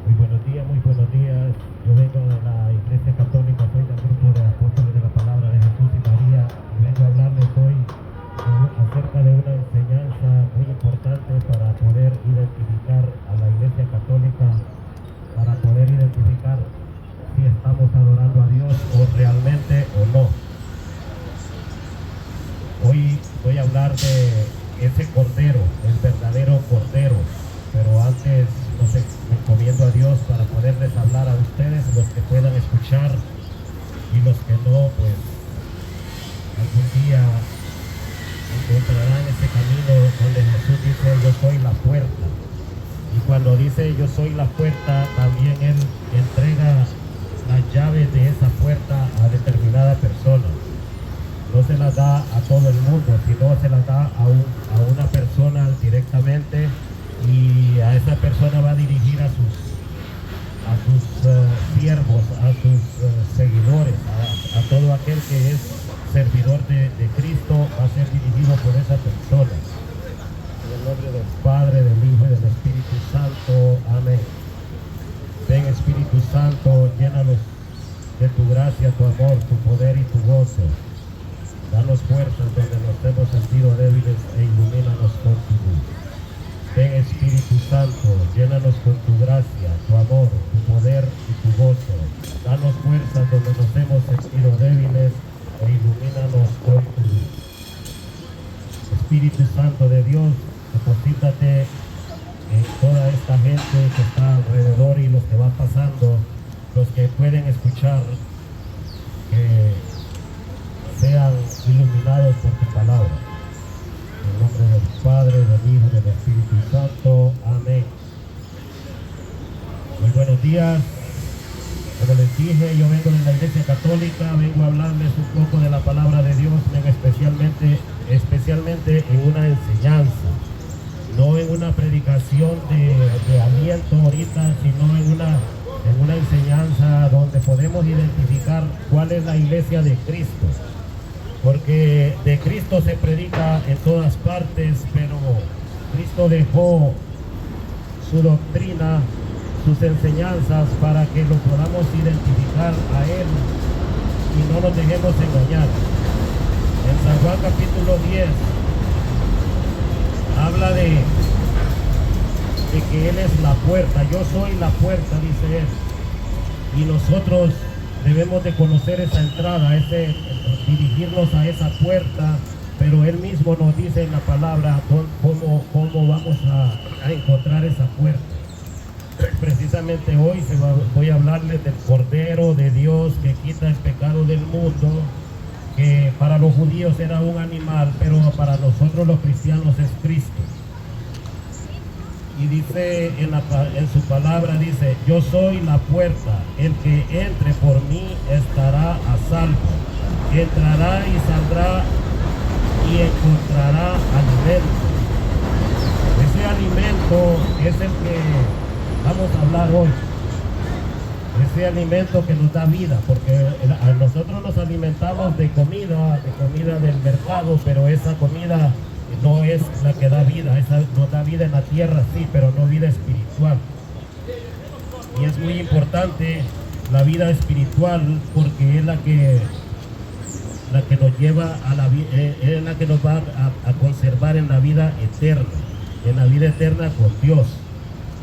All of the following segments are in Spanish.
Muy buenos días. Yo vengo de la Iglesia Católica, soy del grupo de apóstoles de la palabra de Jesús y María. Y vengo a hablarles hoy acerca de una enseñanza muy importante para poder identificar a la Iglesia Católica, para poder identificar si estamos adorando a Dios o realmente o no. Hoy voy a hablar de ese Cordero, el verdadero Cordero, pero antes nos encomiendo a Dios para poderles hablar a ustedes, los que puedan escuchar, y los que no, pues algún día encontrarán ese camino donde Jesús dice: yo soy la puerta. Y cuando dice yo soy la puerta, también Él entrega las llaves de esa puerta a determinada persona. No se las da a todo el mundo, sino se las da a una persona directamente, y a esa persona va a dirigir a sus siervos, a sus seguidores, a todo aquel que es servidor de Cristo, va a ser dirigido por esa persona. En el nombre del Padre, del Hijo y del Espíritu Santo. Amén. Ven, Espíritu Santo, llénanos de tu gracia, tu amor, tu poder y tu gozo. Danos fuerzas donde nos hemos sentido débiles e ilumínanos con tu luz. Ven, Espíritu Santo, llénanos con tu gracia, tu amor, tu poder y tu gozo. Danos fuerzas donde nos hemos sentido débiles e ilumínanos con tu luz. Espíritu Santo de Dios, deposítate en toda esta gente que está alrededor y los que van pasando, los que pueden escuchar, que sean iluminados por tu palabra. En el nombre del Padre, del Hijo y del Espíritu Santo. Amén. Muy buenos días. Como les dije, yo vengo de la Iglesia Católica, vengo a hablarles un poco de la palabra de Dios, especialmente en una enseñanza, no en una predicación de aliento ahorita, sino en una enseñanza donde podemos identificar cuál es la Iglesia de Cristo. Porque de Cristo se predica en todas partes, pero Cristo dejó su doctrina, sus enseñanzas, para que lo podamos identificar a Él y no nos dejemos engañar. En San Juan capítulo 10 habla de que Él es la puerta. Yo soy la puerta, dice Él. Y nosotros debemos de conocer esa entrada, dirigirnos a esa puerta, pero Él mismo nos dice en la palabra cómo vamos a encontrar esa puerta. Precisamente hoy voy a hablarles del Cordero de Dios que quita el pecado del mundo, que para los judíos era un animal, pero para nosotros los cristianos es Cristo. Y dice en su palabra, dice: yo soy la puerta, el que entre por mí estará a salvo, entrará y saldrá y encontrará alimento. Ese alimento es el que vamos a hablar hoy, ese alimento que nos da vida, porque a nosotros nos alimentamos de comida del mercado, pero esa comida no es la que da vida. Esa nos da vida en la tierra, sí, pero no vida espiritual. Y es muy importante la vida espiritual, porque es la que nos lleva a la vida, es la que nos va a conservar en la vida eterna con Dios.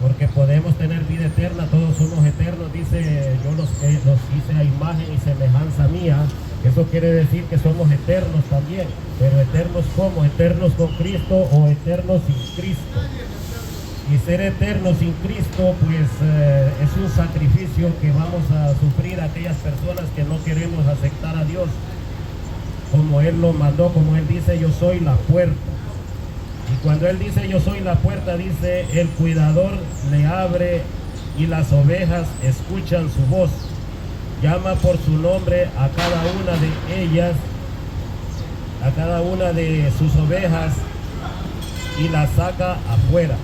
Porque podemos tener vida eterna, todos somos eternos, dice: yo los hice a imagen y semejanza mía. Eso quiere decir que somos eternos también, pero eternos ¿cómo? Eternos con Cristo o eternos sin Cristo. Y ser eternos sin Cristo, pues es un sacrificio que vamos a sufrir aquellas personas que no queremos aceptar a Dios como Él lo mandó, como Él dice: yo soy la puerta. Y cuando Él dice yo soy la puerta, dice: el cuidador le abre y las ovejas escuchan su voz. Llama por su nombre a cada una de ellas, a cada una de sus ovejas, y las saca afuera.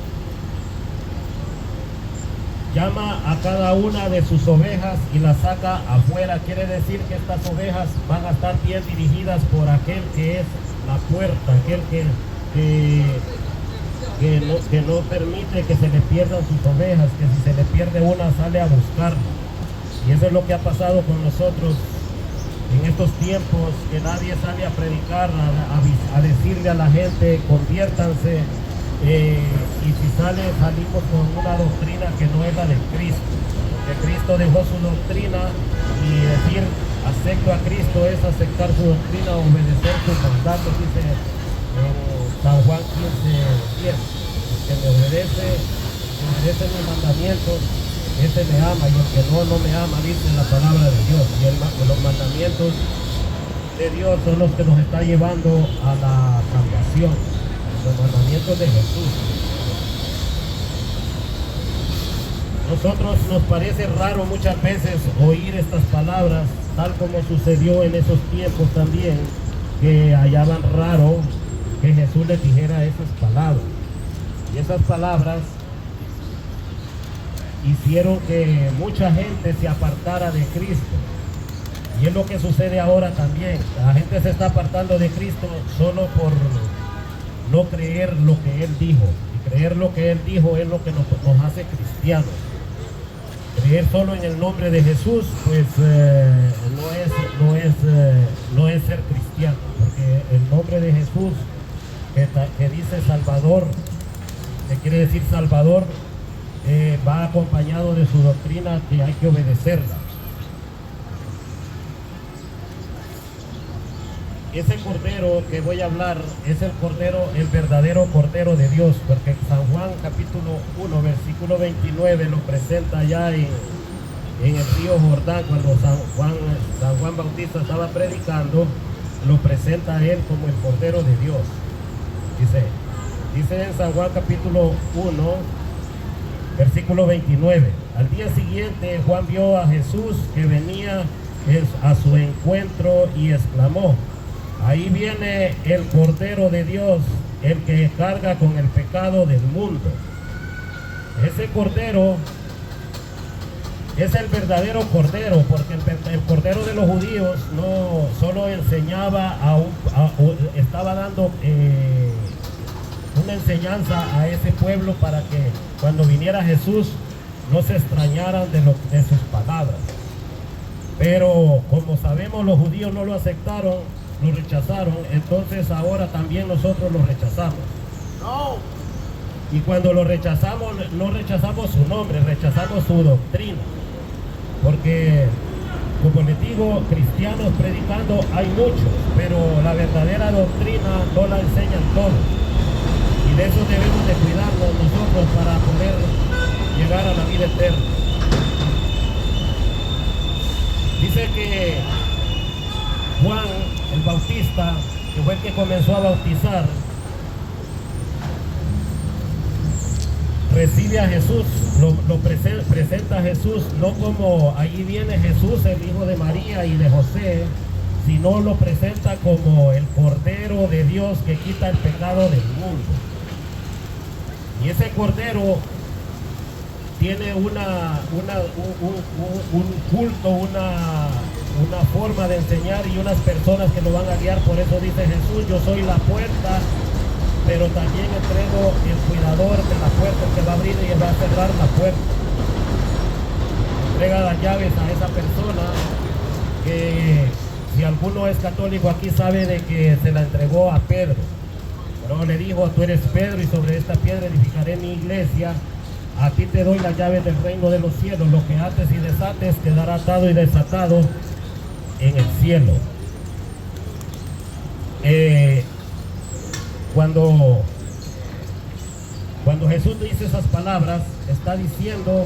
Llama a cada una de sus ovejas y las saca afuera. Quiere decir que estas ovejas van a estar bien dirigidas por aquel que es la puerta, aquel que que no permite que se le pierdan sus ovejas, que si se le pierde una sale a buscarla. Y eso es lo que ha pasado con nosotros en estos tiempos, que nadie sale a predicar, a decirle a la gente, conviértanse, y si salimos con una doctrina que no es la de Cristo, porque Cristo dejó su doctrina, y decir acepto a Cristo es aceptar su doctrina, obedecer sus mandatos, dice San Juan 15:10, que me obedece mis mandamientos, ese me ama, y el que no me ama, dice la palabra de Dios. Y los mandamientos de Dios son los que nos están llevando a la salvación, los mandamientos de Jesús. Nosotros nos parece raro muchas veces oír estas palabras, tal como sucedió en esos tiempos también, que hallaban raro que Jesús les dijera esas palabras. Y esas palabras hicieron que mucha gente se apartara de Cristo. Y es lo que sucede ahora también. La gente se está apartando de Cristo solo por no creer lo que Él dijo. Y creer lo que Él dijo es lo que nos hace cristianos. Creer solo en el nombre de Jesús, pues no es ser cristiano. Porque el nombre de Jesús, que dice Salvador, que quiere decir Salvador, va acompañado de su doctrina, que hay que obedecerla. Ese cordero que voy a hablar es el verdadero cordero de Dios, porque San Juan capítulo 1 versículo 29 lo presenta ya en el río Jordán, cuando San Juan Bautista estaba predicando, lo presenta a él como el cordero de Dios. Dice en San Juan capítulo 1 versículo 29, al día siguiente Juan vio a Jesús que venía a su encuentro y exclamó: ahí viene el Cordero de Dios, el que carga con el pecado del mundo. Ese Cordero es el verdadero Cordero, porque el Cordero de los judíos no solo enseñaba estaba dando una enseñanza a ese pueblo para que cuando viniera Jesús no se extrañaran de sus palabras. Pero como sabemos, los judíos no lo aceptaron, lo rechazaron, entonces ahora también nosotros lo rechazamos. No. Y cuando lo rechazamos, no rechazamos su nombre, rechazamos su doctrina. Porque, como les digo, cristianos predicando hay muchos, pero la verdadera doctrina no la enseñan todos. Y de eso debemos de cuidarnos nosotros para poder llegar a la vida eterna. Dice que Juan el Bautista, que fue el que comenzó a bautizar, recibe a Jesús, lo presenta a Jesús, no como allí viene Jesús, el hijo de María y de José, sino lo presenta como el Cordero de Dios que quita el pecado del mundo. Y ese Cordero tiene un culto, una forma de enseñar y unas personas que lo van a guiar. Por eso dice Jesús: yo soy la puerta, pero también entrego el cuidador de la puerta, que va a abrir y va a cerrar la puerta. Entrega las llaves a esa persona, que si alguno es católico aquí sabe de que se la entregó a Pedro. Pero le dijo: tú eres Pedro, y sobre esta piedra edificaré mi iglesia. A ti te doy las llaves del reino de los cielos. Lo que ates y desates quedará atado y desatado en el cielo. Cuando Jesús dice esas palabras, está diciendo: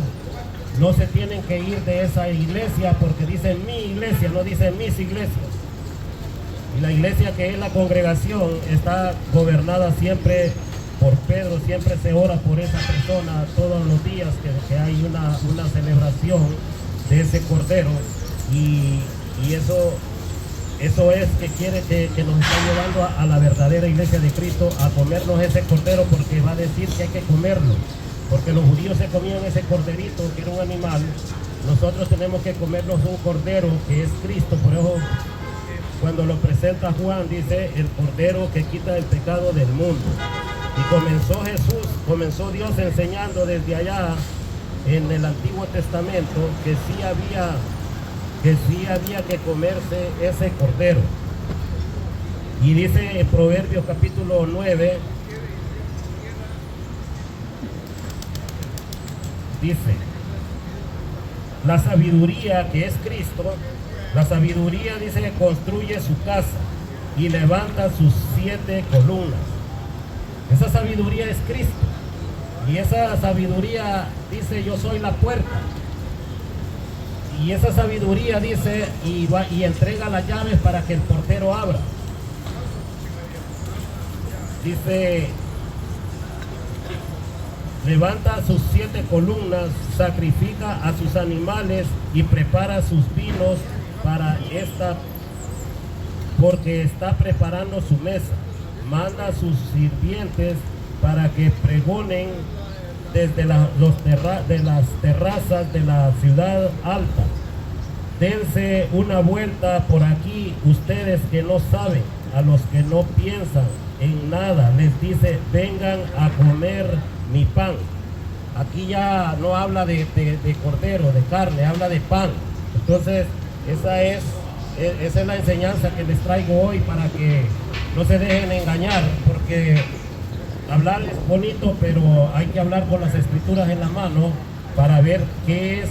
no se tienen que ir de esa iglesia, porque dice mi iglesia, no dice mis iglesias. Y la iglesia, que es la congregación, está gobernada siempre por Pedro. Siempre se ora por esa persona todos los días que hay una celebración de ese Cordero, y eso es que quiere que nos está llevando a la verdadera iglesia de Cristo, a comernos ese Cordero, porque va a decir que hay que comerlo, porque los judíos se comían ese corderito, que era un animal. Nosotros tenemos que comernos un Cordero, que es Cristo. Por eso cuando lo presenta Juan dice: el Cordero que quita el pecado del mundo. Y comenzó Dios enseñando desde allá en el Antiguo Testamento que sí había que comerse ese cordero. Y dice en Proverbios capítulo 9, dice, la sabiduría que es Cristo, la sabiduría dice que construye su casa y levanta sus 7 columnas. Esa sabiduría es Cristo. Y esa sabiduría dice, yo soy la puerta. Y esa sabiduría dice, y entrega las llaves para que el portero abra. Dice, levanta sus 7 columnas, sacrifica a sus animales y prepara sus vinos para esta, porque está preparando su mesa. Manda a sus sirvientes para que pregonen desde las terrazas de la ciudad alta. Dense una vuelta por aquí, ustedes que no saben, a los que no piensan en nada, les dice, vengan a comer mi pan. Aquí ya no habla de cordero, de carne, habla de pan. Entonces, esa es la enseñanza que les traigo hoy para que no se dejen engañar, porque hablar es bonito, pero hay que hablar con las escrituras en la mano para ver qué es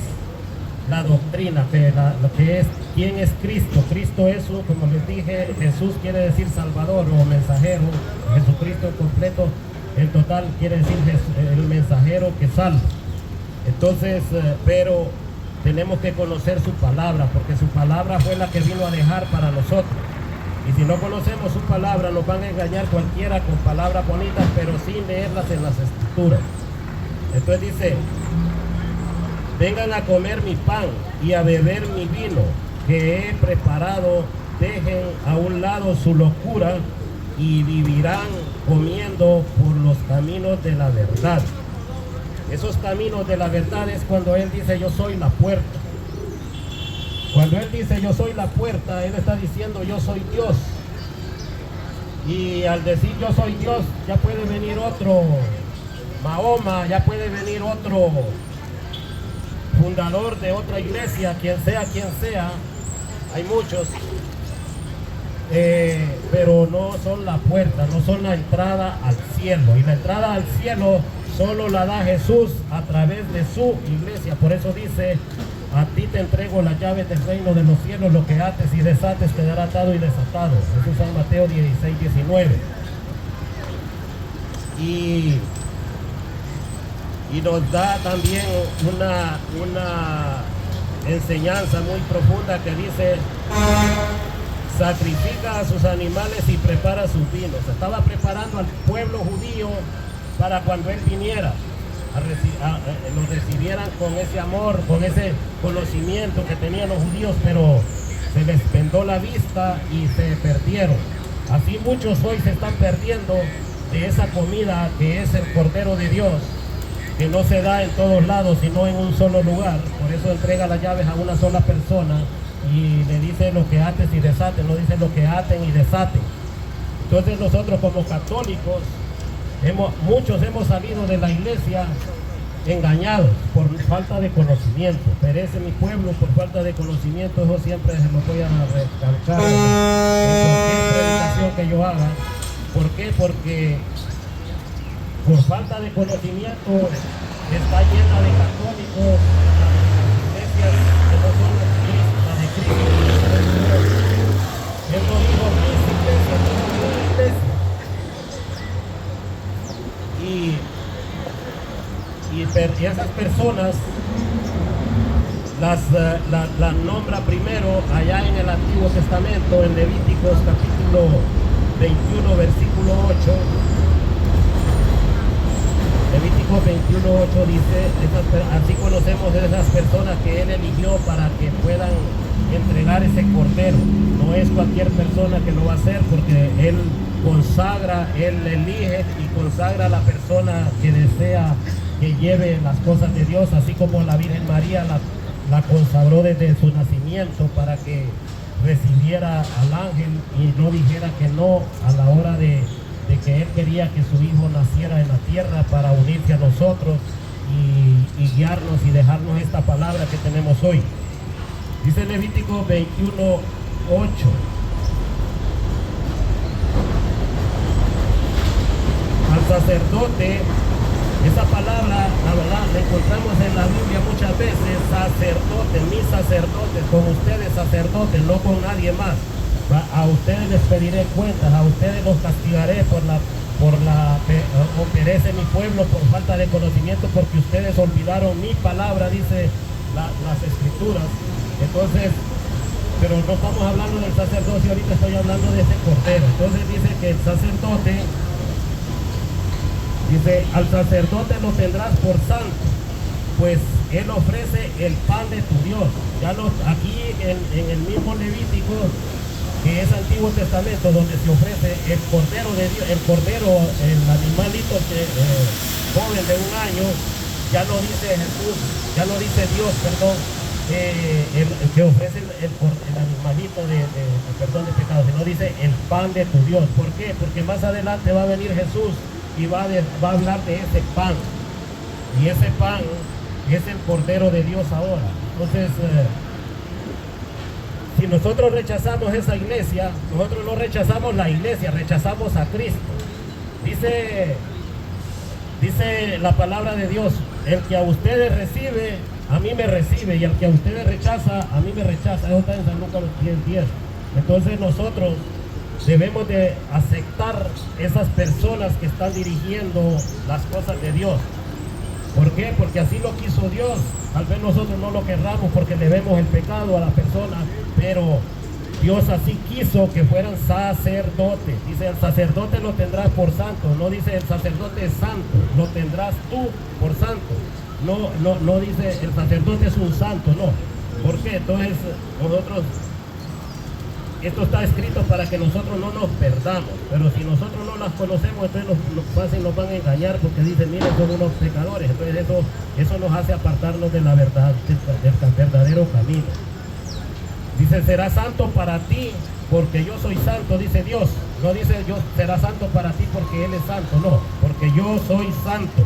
la doctrina, quién es Cristo. Cristo es, como les dije, Jesús quiere decir Salvador o mensajero. Jesucristo en completo, en total, quiere decir el mensajero que salva. Entonces, pero tenemos que conocer su palabra, porque su palabra fue la que vino a dejar para nosotros. Y si no conocemos su palabra, nos van a engañar cualquiera con palabras bonitas, pero sin leerlas en las escrituras. Entonces dice, vengan a comer mi pan y a beber mi vino que he preparado, dejen a un lado su locura y vivirán comiendo por los caminos de la verdad. Esos caminos de la verdad es cuando Él dice, yo soy la puerta. Cuando Él dice, yo soy la puerta, Él está diciendo, yo soy Dios. Y al decir yo soy Dios, ya puede venir otro Mahoma, ya puede venir otro fundador de otra iglesia, quien sea, hay muchos, pero no son la puerta, no son la entrada al cielo. Y la entrada al cielo solo la da Jesús a través de su iglesia. Por eso dice, a ti te entrego las llaves del reino de los cielos, lo que ates y desates quedará atado y desatado. Eso es San Mateo 16, 19. Y nos da también una enseñanza muy profunda que dice, sacrifica a sus animales y prepara sus vinos. Estaba preparando al pueblo judío para cuando Él viniera, lo recibieran con ese amor, con ese conocimiento que tenían los judíos, pero se les vendó la vista y se perdieron. Así muchos hoy se están perdiendo de esa comida que es el Cordero de Dios, que no se da en todos lados, sino en un solo lugar. Por eso entrega las llaves a una sola persona y le dice lo que ates y desaten, no dice lo que aten y desaten. Entonces nosotros como católicos, muchos hemos salido de la iglesia engañados por falta de conocimiento. Perece mi pueblo por falta de conocimiento. Eso siempre se lo voy a recalcar en cualquier predicación que yo haga. ¿Por qué? Porque por falta de conocimiento está llena de católicos, las iglesias que no son la de Cristo. Él no dijo mis iglesias, no dijo una iglesia. Y esas personas las nombra primero allá en el Antiguo Testamento, en Levíticos capítulo 21, versículo 8. Levítico 21:8 dice, así conocemos de esas personas que Él eligió para que puedan entregar ese cordero. No es cualquier persona que lo va a hacer, porque Él consagra, Él elige y consagra a la persona que desea que lleve las cosas de Dios, así como la Virgen María la consagró desde su nacimiento para que recibiera al ángel y no dijera que no a la hora de de que Él quería que su Hijo naciera en la tierra para unirse a nosotros y guiarnos y dejarnos esta palabra que tenemos hoy. Dice Levítico 21:8. Al sacerdote, esa palabra, la verdad, la encontramos en la Biblia muchas veces, sacerdote, mis sacerdotes, con ustedes sacerdotes, no con nadie más. A ustedes les pediré cuentas, a ustedes los castigaré o perece mi pueblo por falta de conocimiento, porque ustedes olvidaron mi palabra, dice las escrituras. Entonces, pero no estamos hablando del sacerdocio, ahorita estoy hablando de ese cordero. Entonces dice que el sacerdote, dice, al sacerdote lo tendrás por santo, pues él ofrece el pan de tu Dios. Aquí en el mismo Levítico, que es Antiguo Testamento, donde se ofrece el cordero de Dios, el animalito joven de 1 año, ya no dice Jesús, ya no dice Dios, perdón, que ofrece el animalito de perdón de pecados, sino dice el pan de tu Dios. ¿Por qué? Porque más adelante va a venir Jesús y va a hablar de ese pan, y ese pan es el Cordero de Dios ahora. Entonces, si nosotros rechazamos esa iglesia, nosotros no rechazamos la iglesia, rechazamos a Cristo. Dice la palabra de Dios, el que a ustedes recibe, a mí me recibe, y el que a ustedes rechaza, a mí me rechaza. Eso está en San Lucas 10:10. Entonces nosotros debemos de aceptar esas personas que están dirigiendo las cosas de Dios. ¿Por qué? Porque así lo quiso Dios. Tal vez nosotros no lo querramos porque le vemos el pecado a la persona, pero Dios así quiso que fueran sacerdotes. Dice, el sacerdote lo tendrás por santo. No dice el sacerdote es santo, lo tendrás tú por santo. No dice el sacerdote es un santo, no. ¿Por qué? Entonces nosotros, esto está escrito para que nosotros no nos perdamos, pero si nosotros no las conocemos, entonces nos van a engañar porque dicen, miren, son unos pecadores. Entonces eso nos hace apartarnos de la verdad, del verdadero camino. Dice, será santo para ti porque yo soy santo, dice Dios. No dice Dios será santo para ti porque Él es santo, no, porque yo soy santo,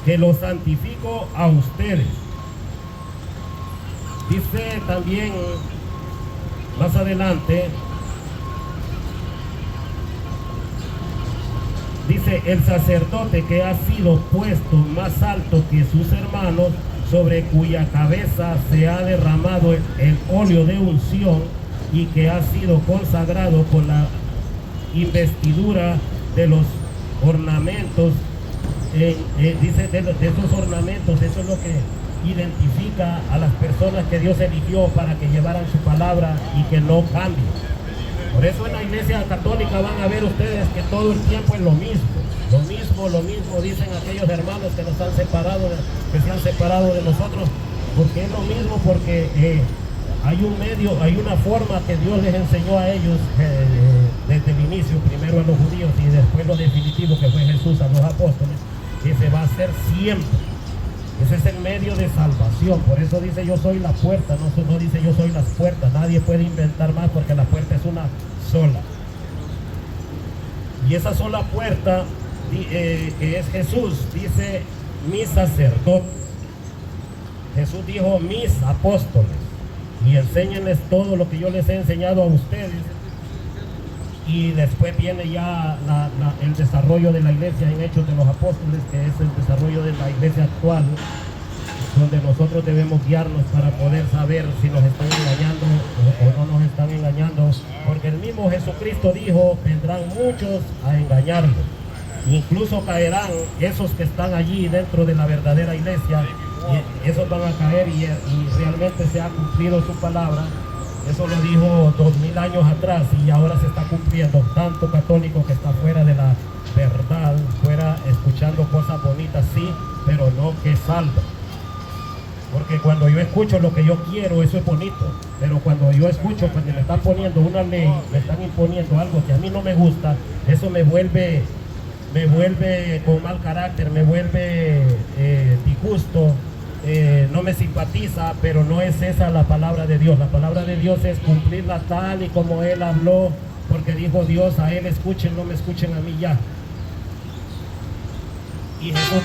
que lo santifico a ustedes. Dice también más adelante, dice, el sacerdote que ha sido puesto más alto que sus hermanos, sobre cuya cabeza se ha derramado el óleo de unción, y que ha sido consagrado con la investidura de los ornamentos, dice de esos ornamentos. Eso es lo que identifica a las personas que Dios eligió para que llevaran su palabra y que no cambien. Por eso en la iglesia católica van a ver ustedes que todo el tiempo es lo mismo, dicen aquellos hermanos que nos han separado, que se han separado de nosotros, porque es lo mismo, porque hay un medio, hay una forma que Dios les enseñó a ellos desde el inicio, primero a los judíos y después lo definitivo que fue Jesús a los apóstoles, que se va a hacer siempre. Ese es el medio de salvación. Por eso dice yo soy la puerta, no dice yo soy las puertas. Nadie puede inventar más porque la puerta es una sola. Y esa sola puerta que es Jesús, dice mis sacerdotes. Jesús dijo mis apóstoles, y enséñenles todo lo que yo les he enseñado a ustedes. Y después viene ya el desarrollo de la iglesia en Hechos de los Apóstoles, que es el desarrollo de la iglesia actual, donde nosotros debemos guiarnos para poder saber si nos están engañando o no nos están engañando, porque el mismo Jesucristo dijo, vendrán muchos a engañarlos, incluso caerán esos que están allí dentro de la verdadera iglesia, y esos van a caer, y realmente se ha cumplido su palabra. Eso lo dijo 2000 años atrás y ahora se está cumpliendo. Tanto católico que está fuera de la verdad, fuera escuchando cosas bonitas, sí, pero no que salvan. Porque cuando yo escucho lo que yo quiero, eso es bonito. Pero cuando yo escucho, cuando me están poniendo una ley, me están imponiendo algo que a mí no me gusta, eso me vuelve con mal carácter, me vuelve disgusto. No me simpatiza, pero no es esa la palabra de Dios. La palabra de Dios es cumplirla tal y como Él habló porque dijo Dios, a él escuchen, no me escuchen a mí ya. Y Jesús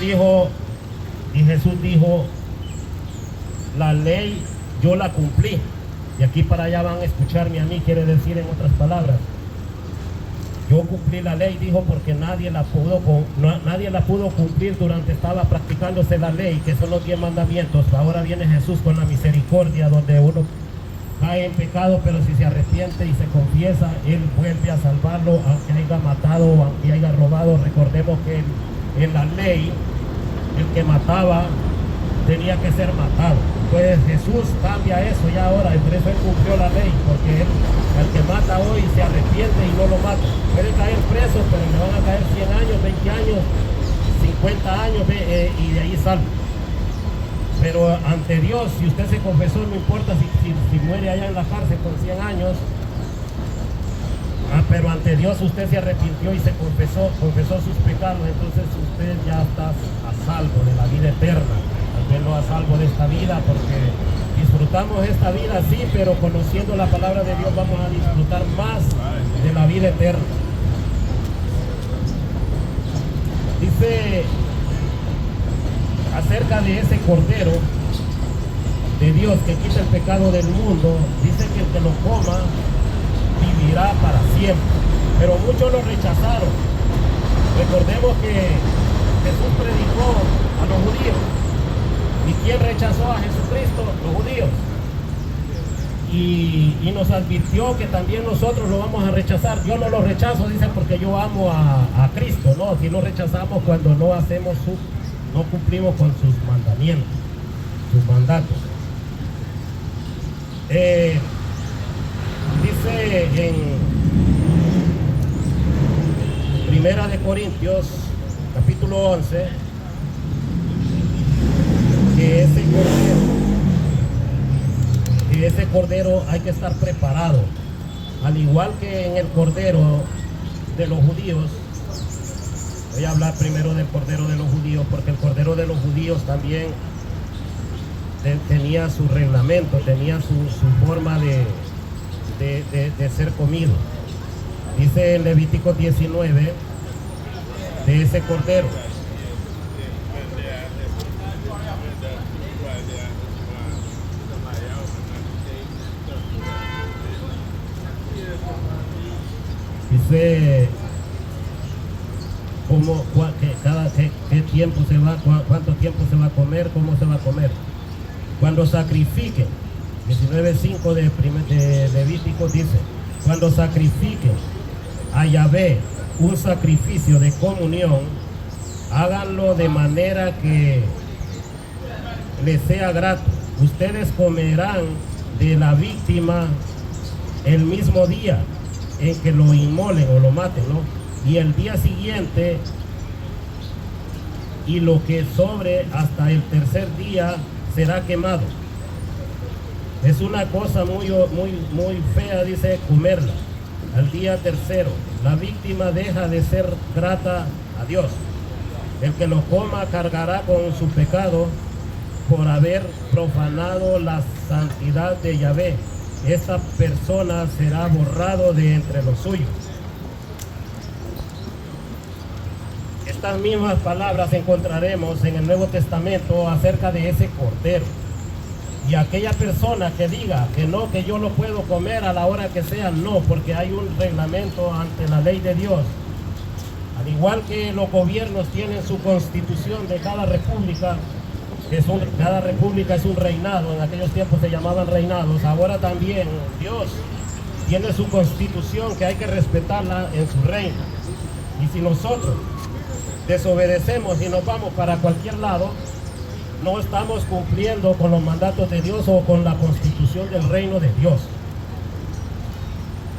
dijo, la ley yo la cumplí. Y aquí para allá van a escucharme a mí, quiere decir en otras palabras. Yo cumplí la ley, dijo, porque nadie la pudo cumplir durante estaba practicándose la ley, que son los 10 mandamientos. Ahora viene Jesús con la misericordia, donde uno cae en pecado, pero si se arrepiente y se confiesa, Él vuelve a salvarlo, aunque haya matado o aunque haya robado. Recordemos que en la ley, el que mataba tenía que ser matado. Pues Jesús cambia eso ya ahora, y por eso Él cumplió la ley, porque el que mata hoy se arrepiente y no lo mata. Puede caer preso, pero le van a caer 100 años, 20 años, 50 años, y de ahí salva. Pero ante Dios, si usted se confesó, no importa si muere allá en la cárcel con 100 años, pero ante Dios usted se arrepintió y se confesó sus pecados, entonces usted ya está a salvo de la vida eterna. Tal vez no a salvo de esta vida, porque disfrutamos esta vida sí, pero conociendo la palabra de Dios vamos a disfrutar más de la vida eterna. Dice acerca de ese Cordero de Dios que quita el pecado del mundo, dice que el que lo coma vivirá para siempre. Pero muchos lo rechazaron. Recordemos que Jesús predicó a los judíos. ¿Y quién rechazó a Jesucristo? Los judíos. Y nos advirtió que también nosotros lo vamos a rechazar. Yo no lo rechazo, dice, porque yo amo a Cristo. No, si lo rechazamos cuando no cumplimos con sus mandamientos, sus mandatos. Dice en Primera de Corintios, capítulo 11, que ese cordero hay que estar preparado, al igual que en el cordero de los judíos. Voy a hablar primero del cordero de los judíos, porque el cordero de los judíos también tenía su reglamento, tenía su forma de ser comido. Dice en Levítico 19 de ese cordero. Dice qué tiempo se va, cuánto tiempo se va a comer, cómo se va a comer. Cuando sacrifiquen, 19:5 de Levítico dice, cuando sacrifiquen a Yahvé un sacrificio de comunión, háganlo de manera que les sea grato. Ustedes comerán de la víctima el mismo día en que lo inmolen o lo maten, ¿no? Y el día siguiente, y lo que sobre hasta el tercer día será quemado. Es una cosa muy fea, dice, comerla. Al día tercero, la víctima deja de ser grata a Dios. El que lo coma cargará con su pecado por haber profanado la santidad de Yahvé. Esta persona será borrado de entre los suyos. Estas mismas palabras encontraremos en el Nuevo Testamento acerca de ese cordero. Y aquella persona que diga que no, que yo lo puedo comer a la hora que sea, no, porque hay un reglamento ante la ley de Dios. Al igual que los gobiernos tienen su constitución de cada república, cada república es un reinado, en aquellos tiempos se llamaban reinados, ahora también Dios tiene su constitución que hay que respetarla en su reino. Y si nosotros desobedecemos y nos vamos para cualquier lado, no estamos cumpliendo con los mandatos de Dios o con la constitución del reino de Dios.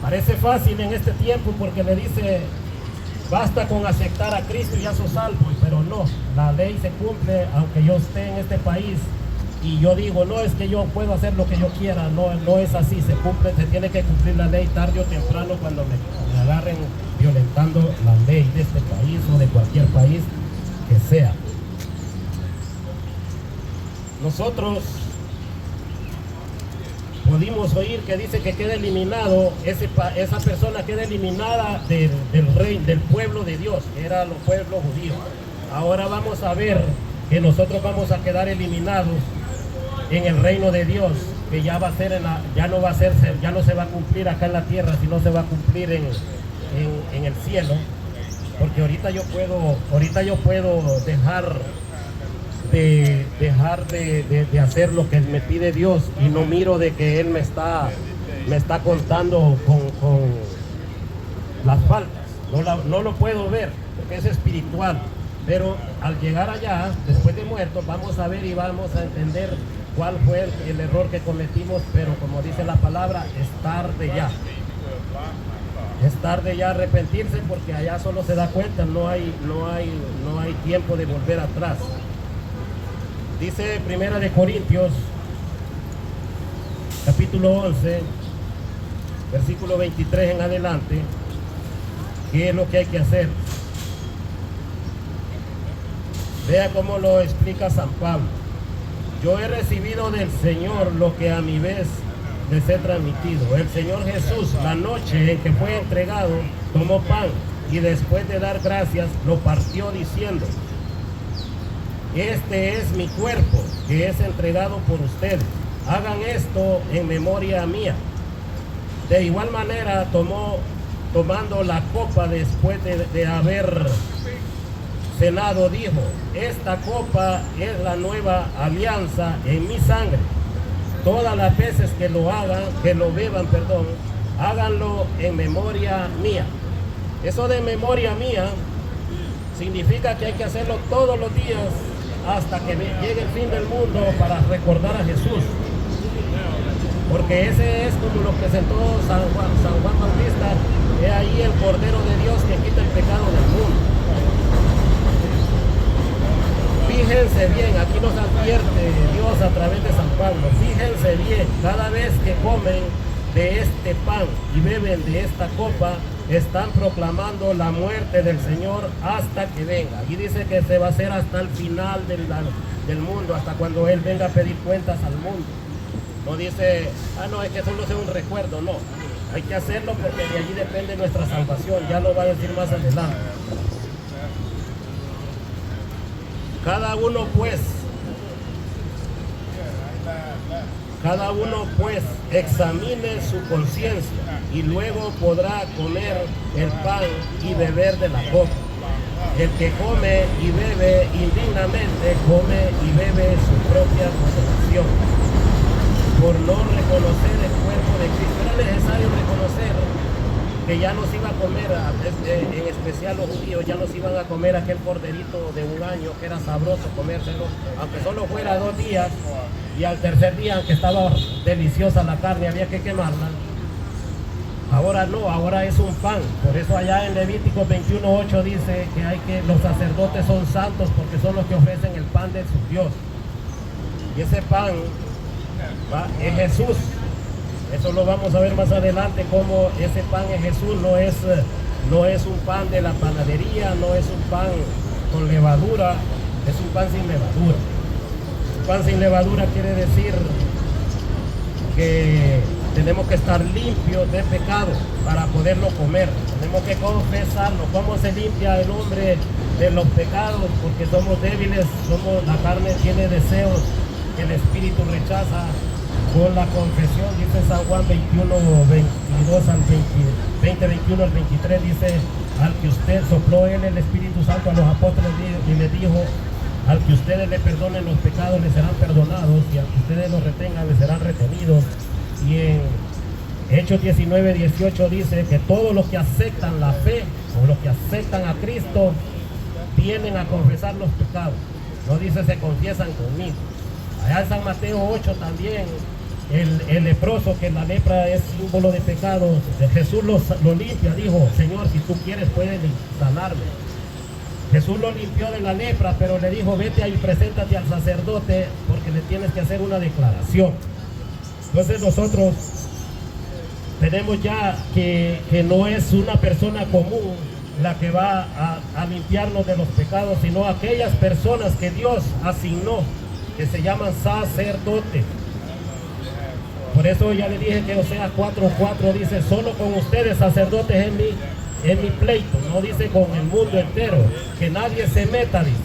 Parece fácil en este tiempo porque le dice, basta con aceptar a Cristo y ya sos salvo, pero no, la ley se cumple aunque yo esté en este país y yo digo, no es que yo puedo hacer lo que yo quiera, no es así, se tiene que cumplir la ley tarde o temprano cuando me agarren violentando la ley de este país o de cualquier país que sea. Nosotros pudimos oír que dice que queda eliminado, esa persona queda eliminada del rey, del pueblo de Dios, que era el pueblo judío. Ahora vamos a ver que nosotros vamos a quedar eliminados en el reino de Dios, que ya va a ser ya no se va a cumplir acá en la tierra, sino se va a cumplir en el cielo. Porque ahorita yo puedo dejar de hacer lo que me pide Dios y no miro de que Él me está contando con las faltas. No lo puedo ver porque es espiritual. Pero al llegar allá, después de muertos, vamos a ver y vamos a entender cuál fue el error que cometimos, pero como dice la palabra, es tarde ya. Es tarde ya arrepentirse, porque allá solo se da cuenta, no hay tiempo de volver atrás. Dice 1 de Corintios, capítulo 11, versículo 23 en adelante, ¿qué es lo que hay que hacer? Vea cómo lo explica San Pablo. Yo he recibido del Señor lo que a mi vez les he transmitido. El Señor Jesús, la noche en que fue entregado, tomó pan y después de dar gracias, lo partió diciendo: este es mi cuerpo, que es entregado por ustedes. Hagan esto en memoria mía. De igual manera, tomando la copa después de haber cenado, dijo: esta copa es la nueva alianza en mi sangre. Todas las veces que lo beban, háganlo en memoria mía. Eso de memoria mía significa que hay que hacerlo todos los días hasta que llegue el fin del mundo, para recordar a Jesús. Porque ese es como lo presentó San Juan Bautista: he ahí el Cordero de Dios que quita el pecado del mundo. Fíjense bien, aquí nos advierte Dios a través de San Pablo. Fíjense bien, cada vez que comen de este pan y beben de esta copa, están proclamando la muerte del Señor hasta que venga. Y dice que se va a hacer hasta el final del mundo, hasta cuando Él venga a pedir cuentas al mundo. No dice, no, es que solo sea un recuerdo. No, hay que hacerlo porque de allí depende nuestra salvación. Ya lo va a decir más adelante. Cada uno pues examine su conciencia y luego podrá comer el pan y beber de la copa. El que come y bebe indignamente, come y bebe su propia condenación, por no reconocer el cuerpo de Cristo. Era necesario reconocer que ya no se iba a comer, en especial los judíos, ya no se iban a comer aquel corderito de un año, que era sabroso comérselo, aunque solo fuera 2 días, y al tercer día, aunque estaba deliciosa la carne, había que quemarla. Ahora no, ahora es un pan. Por eso allá en Levítico 21:8 dice que los sacerdotes son santos porque son los que ofrecen el pan de su Dios. Y ese pan es Jesús. Eso lo vamos a ver más adelante, cómo ese pan es Jesús. No es un pan de la panadería, no es un pan con levadura, es un pan sin levadura. Un pan sin levadura quiere decir que tenemos que estar limpios de pecado para poderlo comer. Tenemos que confesarlo. ¿Cómo se limpia el hombre de los pecados? Porque somos débiles, la carne tiene deseos que el espíritu rechaza. Con la confesión, dice San Juan 21:22 al 21 al 23, dice: al que usted sopló él el Espíritu Santo a los apóstoles y le dijo: al que ustedes le perdonen los pecados les serán perdonados, y al que ustedes los retengan les serán retenidos. Y en Hechos 19:18 dice que todos los que aceptan la fe o los que aceptan a Cristo vienen a confesar los pecados. No dice se confiesan conmigo. Allá en San Mateo 8 también, el leproso, que la lepra es símbolo de pecado, Jesús lo limpia. Dijo: Señor, si tú quieres puedes sanarme. Jesús lo limpió de la lepra, pero le dijo: vete ahí, preséntate al sacerdote porque le tienes que hacer una declaración. Entonces nosotros tenemos ya que no es una persona común la que va a limpiarnos de los pecados, sino aquellas personas que Dios asignó, que se llaman sacerdotes. Por eso ya le dije que Oseas 4:4 dice, solo con ustedes sacerdotes en mi pleito, no dice con el mundo entero, que nadie se meta, dice.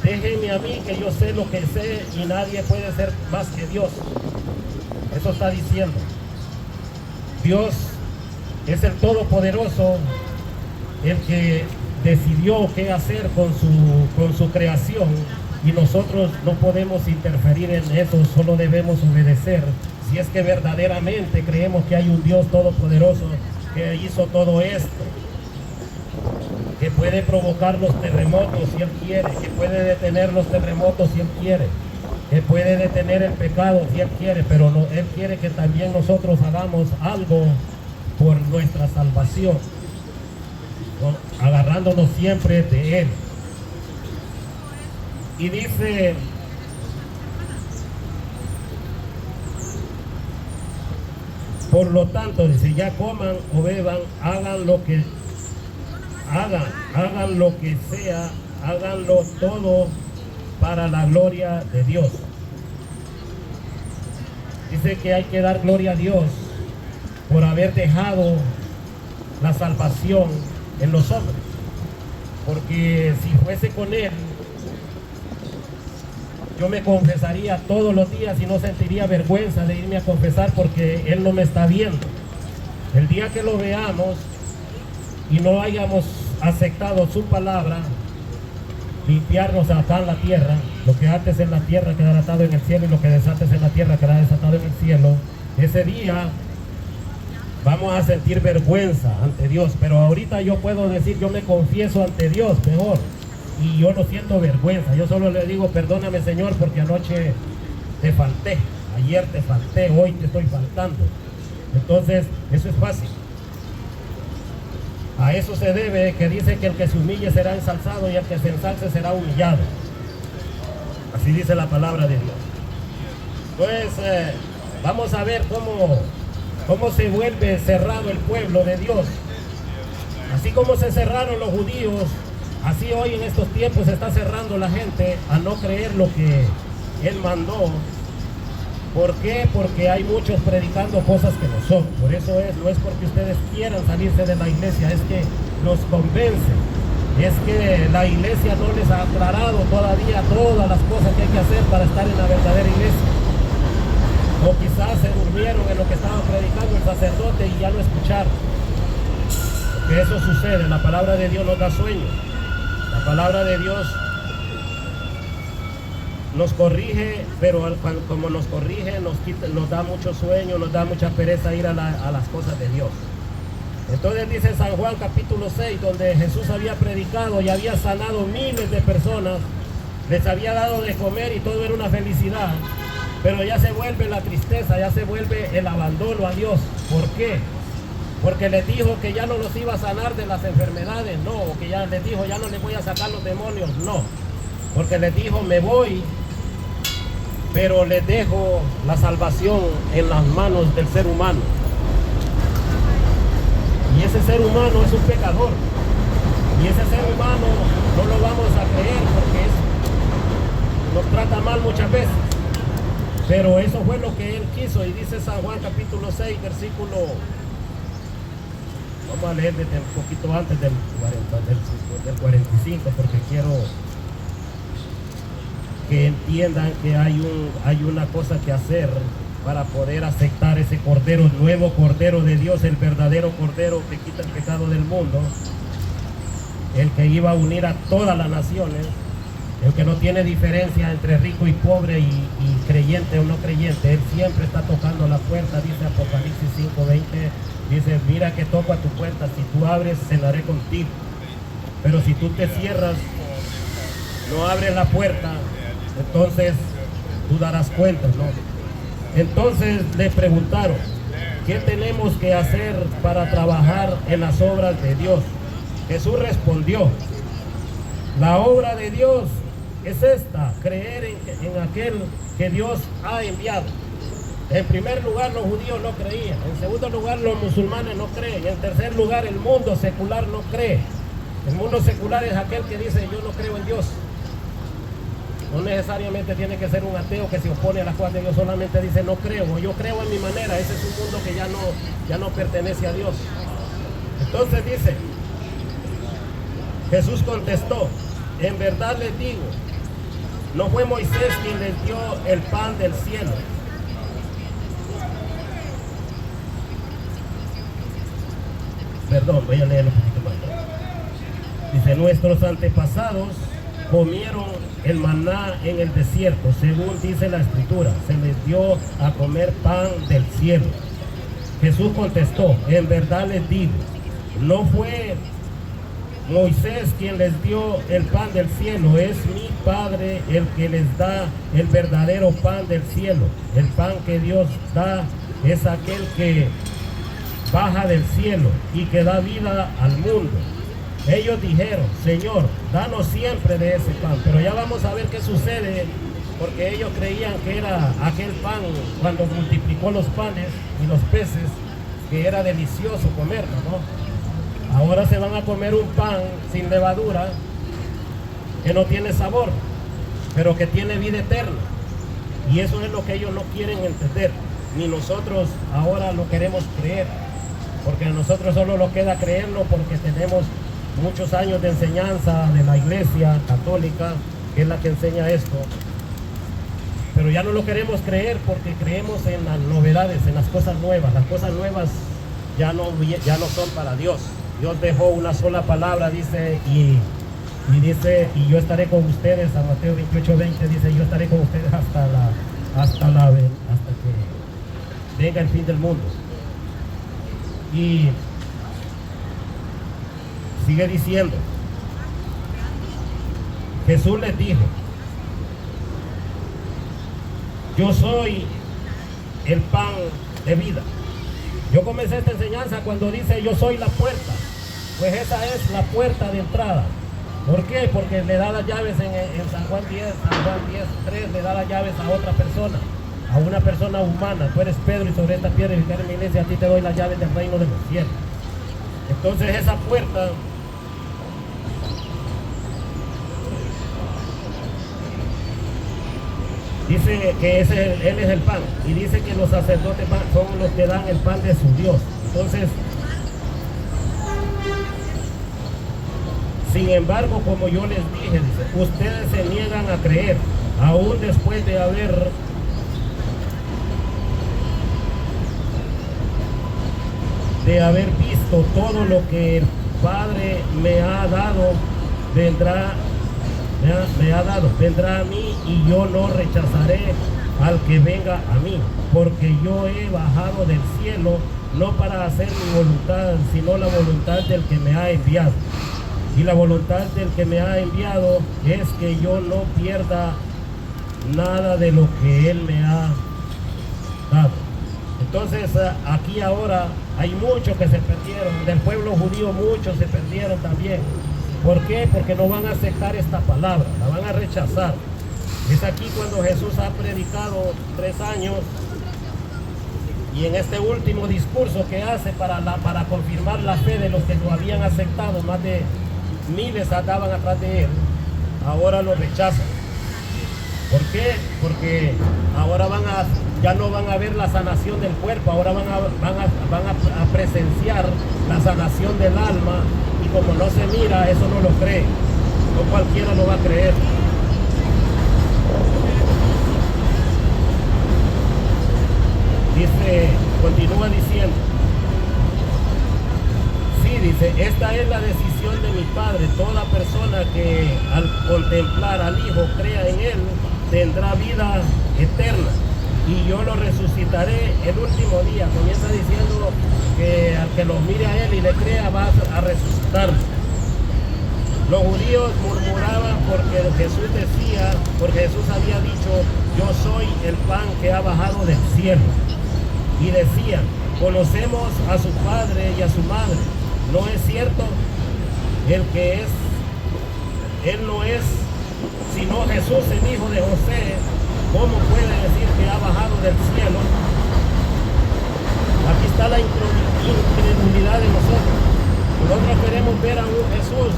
Déjenme a mí que yo sé lo que sé y nadie puede ser más que Dios. Eso está diciendo. Dios es el Todopoderoso, el que decidió qué hacer con su creación, y nosotros no podemos interferir en eso, solo debemos obedecer. Si es que verdaderamente creemos que hay un Dios todopoderoso que hizo todo esto, que puede provocar los terremotos si Él quiere, que puede detener los terremotos si Él quiere, que puede detener el pecado si Él quiere, pero no, Él quiere que también nosotros hagamos algo por nuestra salvación, agarrándonos siempre de Él. Y dice, por lo tanto, dice, ya coman o beban, hagan lo que sea, háganlo todo para la gloria de Dios. Dice que hay que dar gloria a Dios por haber dejado la salvación en los hombres, porque si fuese con Él, yo me confesaría todos los días y no sentiría vergüenza de irme a confesar, porque Él no me está viendo. El día que lo veamos y no hayamos aceptado su palabra, limpiarnos acá en la tierra, lo que ates en la tierra quedará atado en el cielo, y lo que desates en la tierra quedará desatado en el cielo. Ese día vamos a sentir vergüenza ante Dios, pero ahorita yo puedo decir, yo me confieso ante Dios mejor, y yo no siento vergüenza. Yo solo le digo, perdóname, Señor, porque anoche te falté, ayer te falté, hoy te estoy faltando. Entonces, eso es fácil. A eso se debe que dice que el que se humille será ensalzado y el que se ensalce será humillado. Así dice la palabra de Dios. Pues vamos a ver cómo se vuelve cerrado el pueblo de Dios. Así como se cerraron los judíos, así hoy en estos tiempos se está cerrando la gente a no creer lo que Él mandó. ¿Por qué? Porque hay muchos predicando cosas que no son. Por eso no es porque ustedes quieran salirse de la iglesia, es que los convencen. Es que la iglesia no les ha aclarado todavía todas las cosas que hay que hacer para estar en la verdadera iglesia. O quizás se durmieron en lo que estaba predicando el sacerdote y ya no escucharon. Porque eso sucede, la palabra de Dios nos da sueño. La palabra de Dios nos corrige, pero como nos corrige, nos da mucho sueño, nos da mucha pereza ir a las cosas de Dios. Entonces dice San Juan capítulo 6, donde Jesús había predicado y había sanado miles de personas, les había dado de comer y todo era una felicidad, pero ya se vuelve la tristeza, ya se vuelve el abandono a Dios. ¿Por qué? Porque les dijo que ya no los iba a sanar de las enfermedades, no, o que ya les dijo, ya no les voy a sacar los demonios, no, porque les dijo, me voy, pero les dejo la salvación en las manos del ser humano. Y ese ser humano es un pecador. Y ese ser humano no lo vamos a creer porque nos trata mal muchas veces. Pero eso fue lo que Él quiso. Y dice San Juan capítulo 6, versículo... Vamos a leer desde un poquito antes del 45, porque quiero que entiendan que hay una cosa que hacer para poder aceptar ese cordero, el nuevo cordero de Dios, el verdadero cordero que quita el pecado del mundo, el que iba a unir a todas las naciones, el que no tiene diferencia entre rico y pobre y creyente o no creyente. Él siempre está tocando la puerta, dice Apocalipsis 5:20, dice, mira que toco a tu puerta, si tú abres, cenaré contigo, pero si tú te cierras, no abres la puerta, entonces tú darás cuenta, ¿no? Entonces le preguntaron, ¿qué tenemos que hacer para trabajar en las obras de Dios? Jesús respondió, la obra de Dios es esta, creer en aquel que Dios ha enviado. En primer lugar, los judíos no creían. En segundo lugar, los musulmanes no creen. En tercer lugar, el mundo secular no cree. El mundo secular es aquel que dice, yo no creo en Dios. No necesariamente tiene que ser un ateo que se opone a las cosas de Dios, solamente dice no creo, o yo creo en mi manera. Ese es un mundo que ya no pertenece a Dios. Entonces dice, Jesús contestó, en verdad les digo, no fue Moisés quien les dio el pan del cielo. Perdón, voy a leerlo un poquito más. Dice, nuestros antepasados comieron el maná en el desierto, según dice la Escritura, se les dio a comer pan del cielo. Jesús contestó, en verdad les digo, no fue Moisés quien les dio el pan del cielo, es mi Padre el que les da el verdadero pan del cielo. El pan que Dios da es aquel que baja del cielo y que da vida al mundo. Ellos dijeron, Señor, danos siempre de ese pan. Pero ya vamos a ver qué sucede, porque ellos creían que era aquel pan cuando multiplicó los panes y los peces, que era delicioso comerlo, ¿no? Ahora se van a comer un pan sin levadura, que no tiene sabor, pero que tiene vida eterna. Y eso es lo que ellos no quieren entender, ni nosotros ahora lo queremos creer, porque a nosotros solo nos queda creerlo porque tenemos muchos años de enseñanza de la Iglesia Católica, que es la que enseña esto. Pero ya no lo queremos creer porque creemos en las novedades, en las cosas nuevas. Las cosas nuevas ya no son para Dios. Dios dejó una sola palabra, dice, y yo estaré con ustedes, San Mateo 28:20 dice, yo estaré con ustedes hasta que venga el fin del mundo. Y sigue diciendo, Jesús les dijo, yo soy el pan de vida. Yo comencé esta enseñanza cuando dice yo soy la puerta, pues esa es la puerta de entrada. ¿Por qué? Porque le da las llaves en San Juan 10:3 le da las llaves a otra persona, a una persona humana. Tú eres Pedro y sobre esta piedra edificaré mi iglesia, a ti te doy las llaves del reino de los cielos. Entonces esa puerta dice que Él es el pan, y dice que los sacerdotes son los que dan el pan de su Dios. Entonces, sin embargo, como yo les dije, dice, ustedes se niegan a creer, aún después de haber visto todo lo que el Padre me ha dado, vendrá a mí, y yo no rechazaré al que venga a mí, porque yo he bajado del cielo no para hacer mi voluntad, sino la voluntad del que me ha enviado. Y la voluntad del que me ha enviado es que yo no pierda nada de lo que Él me ha dado. Entonces aquí ahora hay muchos que se perdieron, del pueblo judío muchos se perdieron también. ¿Por qué? Porque no van a aceptar esta palabra, la van a rechazar. Es aquí cuando Jesús ha predicado 3 años, y en este último discurso que hace para confirmar la fe de los que lo habían aceptado, más de miles andaban atrás de Él, ahora lo rechazan. ¿Por qué? Porque ahora ya no van a ver la sanación del cuerpo, ahora van a presenciar la sanación del alma. Y como no se mira, eso no lo cree. No cualquiera lo va a creer. Dice, continúa diciendo. Sí, dice, esta es la decisión de mi Padre. Toda persona que al contemplar al Hijo crea en Él, tendrá vida eterna. Y yo lo resucitaré el último día. Comienza diciendo que al que lo mire a Él y le crea va a resucitar. Los judíos murmuraban porque Jesús había dicho, yo soy el pan que ha bajado del cielo. Y decían, conocemos a su padre y a su madre. ¿No es cierto? Él no es sino Jesús, el hijo de José. ¿Cómo puede decir que ha bajado del cielo? Aquí está la incredulidad de nosotros. Nosotros queremos ver a un Jesús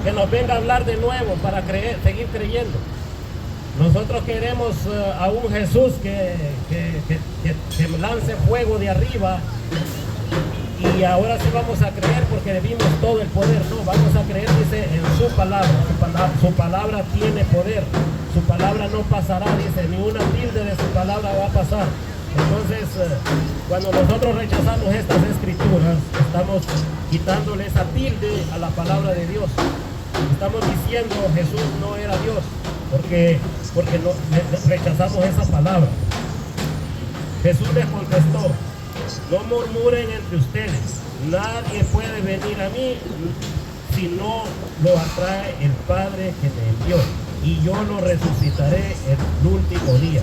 que nos venga a hablar de nuevo para seguir creyendo. Nosotros queremos a un Jesús que lance fuego de arriba, y ahora sí vamos a creer porque vimos todo el poder. No, vamos a creer, dice, en su palabra. Su palabra tiene poder. Su palabra no pasará, dice, ni una tilde de su palabra va a pasar. Entonces, cuando nosotros rechazamos estas escrituras, estamos quitándole esa tilde a la palabra de Dios. Estamos diciendo Jesús no era Dios, porque no, rechazamos esa palabra. Jesús les contestó: no murmuren entre ustedes, nadie puede venir a mí si no lo atrae el Padre que me envió, y yo lo resucitaré el último día.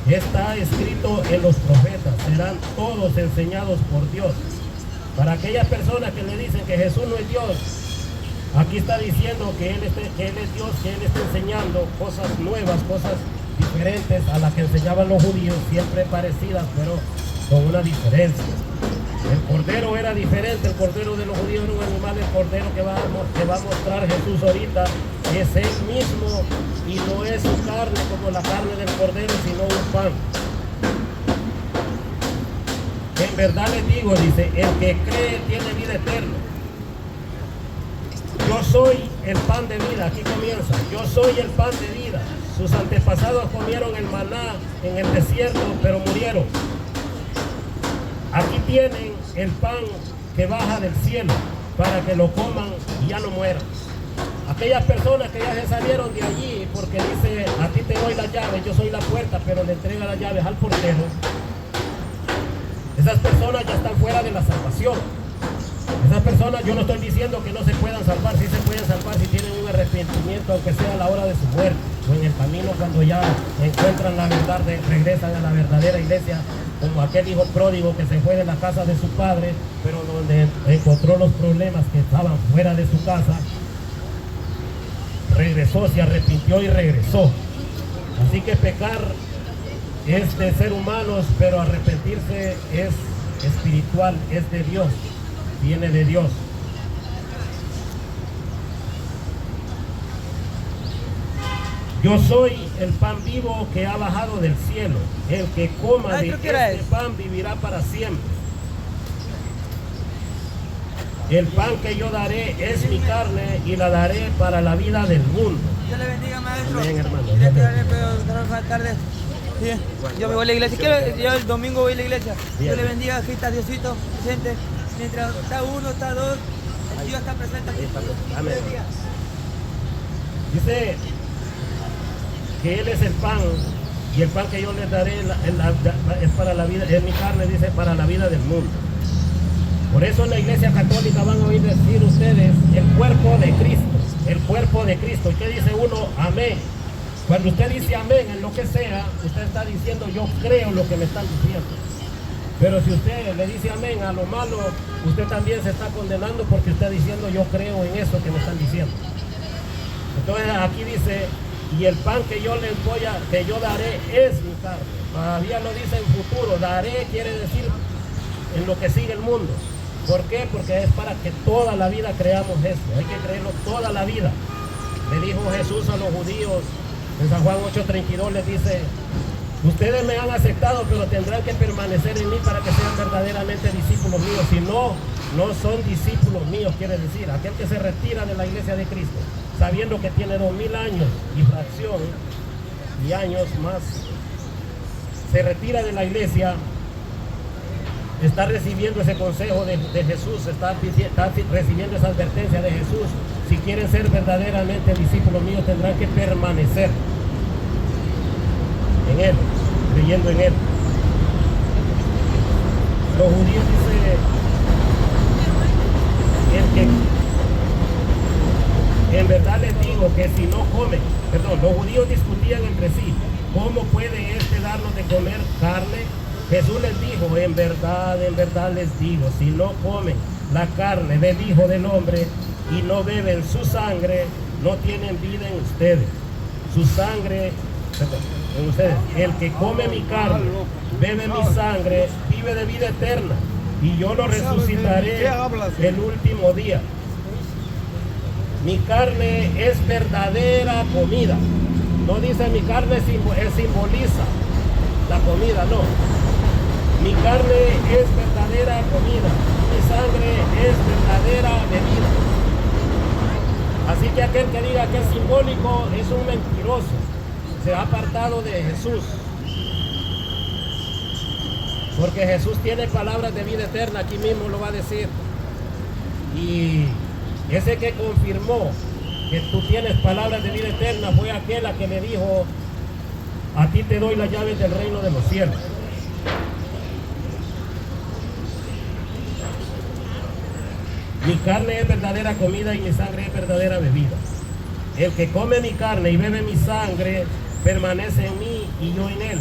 Está escrito en los profetas, serán todos enseñados por Dios. Para aquellas personas que le dicen que Jesús no es Dios, aquí está diciendo que Él es Dios, que Él está enseñando cosas nuevas, cosas diferentes a las que enseñaban los judíos, siempre parecidas, pero con una diferencia. El cordero era diferente, el cordero de los judíos era un animal, el cordero que va a mostrar Jesús ahorita es Él mismo, y no es su carne como la carne del cordero, sino un pan. En verdad les digo, dice, el que cree tiene vida eterna. Yo soy el pan de vida, aquí comienza. Yo soy el pan de vida. Sus antepasados comieron el maná en el desierto, pero murieron. Aquí tienen el pan que baja del cielo para que lo coman y ya no mueran. Aquellas personas que ya se salieron de allí porque dice, a ti te doy las llaves, yo soy la puerta, pero le entrega las llaves al portero. Esas personas ya están fuera de la salvación. Esas personas, yo no estoy diciendo que no se puedan salvar, sí se pueden salvar si tienen un arrepentimiento, aunque sea a la hora de su muerte, o en el camino cuando ya encuentran la verdad, regresan a la verdadera iglesia, como aquel hijo pródigo que se fue de la casa de su padre, pero donde encontró los problemas que estaban fuera de su casa, regresó, se arrepintió y regresó. Así que pecar es de ser humanos, pero arrepentirse es espiritual, es de Dios, viene de Dios. Yo soy el pan vivo que ha bajado del cielo. El que coma de este pan vivirá para siempre. El pan que yo daré es mi carne y la daré para la vida del mundo. Dios le bendiga, maestro. Amén, hermano. Sí. Yo me voy a la iglesia. Yo el domingo voy a la iglesia. Dios le bendiga, aquí está Diosito presente. Mientras está uno, está dos, Dios está presente aquí. Amén. Dice que Él es el pan, y el pan que yo les daré es para la vida, es mi carne, dice, para la vida del mundo. Por eso en la iglesia católica van a oír decir ustedes el cuerpo de Cristo, el cuerpo de Cristo. ¿Y qué dice uno? Amén. Cuando usted dice amén en lo que sea, usted está diciendo yo creo lo que me están diciendo. Pero si usted le dice amén a lo malo, usted también se está condenando porque está diciendo yo creo en eso que me están diciendo. Entonces aquí dice, y el pan que yo daré es mi carne. Todavía lo dice en futuro, daré quiere decir en lo que sigue el mundo. ¿Por qué? Porque es para que toda la vida creamos esto, hay que creerlo toda la vida. Le dijo Jesús a los judíos en San Juan 8:32, les dice, ustedes me han aceptado, pero tendrán que permanecer en mí para que sean verdaderamente discípulos míos. Si no, no son discípulos míos, quiere decir, aquel que se retira de la iglesia de Cristo, sabiendo que tiene 2000 años y fracción y años más, se retira de la iglesia, está recibiendo ese consejo de Jesús, está recibiendo esa advertencia de Jesús. Si quieren ser verdaderamente discípulos míos, tendrán que permanecer en Él, creyendo en Él. Los judíos dicen que en verdad les digo que si no comen, los judíos discutían entre sí, ¿cómo puede este darnos de comer carne? Jesús les dijo, en verdad les digo, si no comen la carne del Hijo del Hombre y no beben su sangre, no tienen vida en ustedes. Su sangre, en ustedes, el que come mi carne, bebe mi sangre, vive de vida eterna, y yo lo resucitaré el último día. Mi carne es verdadera comida. No dice mi carne simboliza la comida, no. Mi carne es verdadera comida, mi sangre es verdadera bebida. Así que aquel que diga que es simbólico es un mentiroso. Se ha apartado de Jesús. Porque Jesús tiene palabras de vida eterna, aquí mismo lo va a decir. Y ese que confirmó que tú tienes palabras de vida eterna fue aquel a que le dijo: a ti te doy las llaves del reino de los cielos. Mi carne es verdadera comida y mi sangre es verdadera bebida. El que come mi carne y bebe mi sangre permanece en mí y yo en él.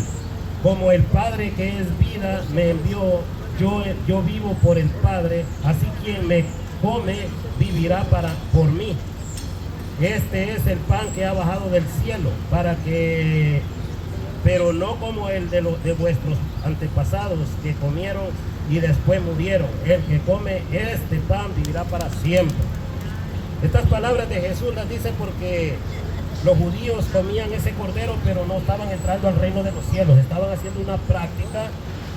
Como el Padre que es vida me envió, yo vivo por el Padre, así quien me come vivirá por mí. Este es el pan que ha bajado del cielo, pero no como el de vuestros antepasados que comieron y después murieron. El que come este pan vivirá para siempre. Estas palabras de Jesús las dice porque los judíos comían ese cordero, pero no estaban entrando al reino de los cielos. Estaban haciendo una práctica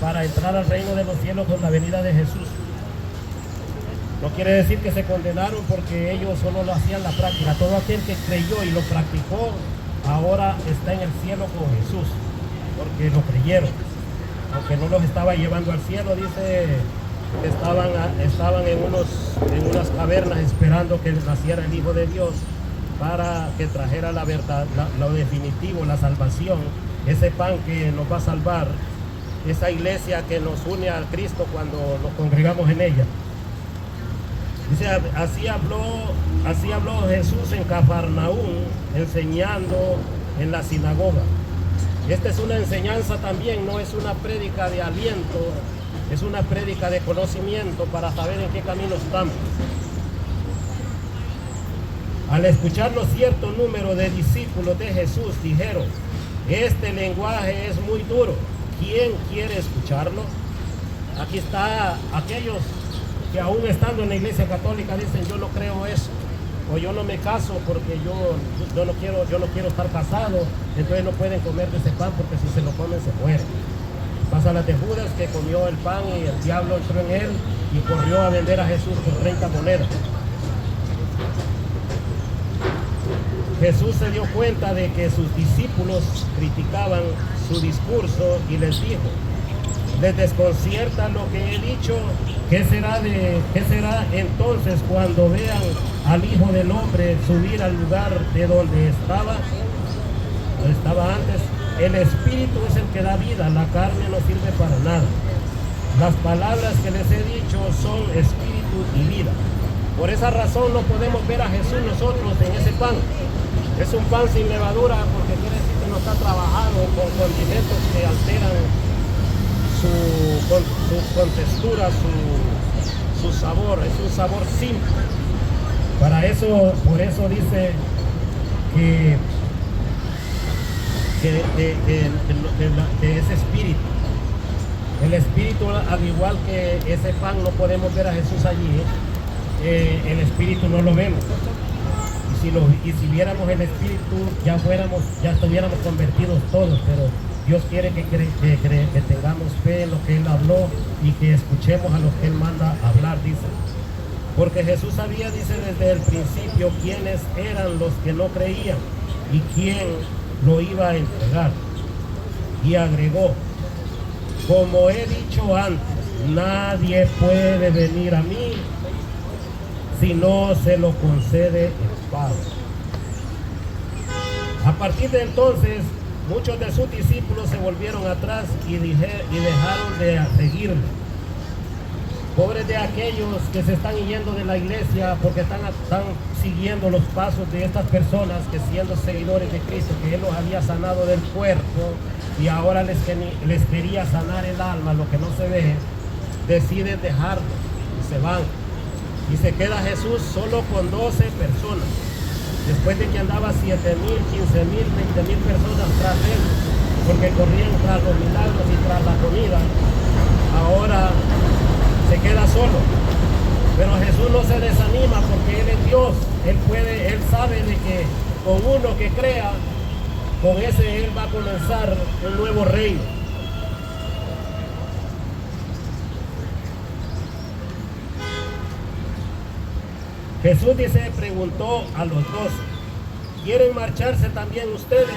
para entrar al reino de los cielos con la venida de Jesús. No quiere decir que se condenaron porque ellos solo lo hacían la práctica. Todo aquel que creyó y lo practicó, ahora está en el cielo con Jesús, porque lo creyeron. Aunque no los estaba llevando al cielo, dice que estaban en unas cavernas esperando que naciera el Hijo de Dios para que trajera la verdad, lo definitivo, la salvación, ese pan que nos va a salvar, esa iglesia que nos une al Cristo cuando nos congregamos en ella. Dice, así habló Jesús en Cafarnaúm, enseñando en la sinagoga. Esta es una enseñanza también, no es una prédica de aliento, es una prédica de conocimiento para saber en qué camino estamos. Al escucharlo, cierto número de discípulos de Jesús dijeron: este lenguaje es muy duro, ¿quién quiere escucharlo? Aquí está aquellos que aún estando en la iglesia católica dicen: yo no creo eso, o yo no me caso porque yo no quiero estar casado, entonces no pueden comer de ese pan porque si se lo comen se mueren. Pasa las de Judas, que comió el pan y el diablo entró en él y corrió a vender a Jesús por 30 monedas. Jesús se dio cuenta de que sus discípulos criticaban su discurso y les dijo: les desconcierta lo que he dicho. ¿Qué será entonces cuando vean al Hijo del Hombre subir al lugar de donde estaba antes? El Espíritu es el que da vida, la carne no sirve para nada. Las palabras que les he dicho son espíritu y vida. Por esa razón no podemos ver a Jesús nosotros en ese pan. Es un pan sin levadura porque quiere decir que no está trabajado con condimentos que alteran su textura, su sabor. Es un sabor simple. Por eso dice que de ese espíritu. El espíritu, al igual que ese pan, no podemos ver a Jesús allí. El espíritu no lo vemos. Y si viéramos el espíritu, ya estuviéramos convertidos todos, pero Dios quiere que tengamos fe en lo que Él habló y que escuchemos a los que Él manda hablar, dice. Porque Jesús sabía, dice, desde el principio quiénes eran los que no creían y quién lo iba a entregar. Y agregó: como he dicho antes, nadie puede venir a mí si no se lo concede el Padre. A partir de entonces, muchos de sus discípulos se volvieron atrás y dejaron de seguirle. Pobres de aquellos que se están yendo de la iglesia porque están siguiendo los pasos de estas personas que, siendo seguidores de Cristo, que Él los había sanado del cuerpo y ahora les quería sanar el alma, lo que no se ve, deciden dejarlo y se van. Y se queda Jesús solo con 12 personas. Después de que andaba 7,000, 15,000, 20,000 personas tras Él, porque corrían tras los milagros y tras la comida, ahora se queda solo. Pero Jesús no se desanima porque Él es Dios. él sabe de que con uno que crea, con ese él va a comenzar un nuevo reino. Jesús preguntó a los 12, ¿quieren marcharse también ustedes?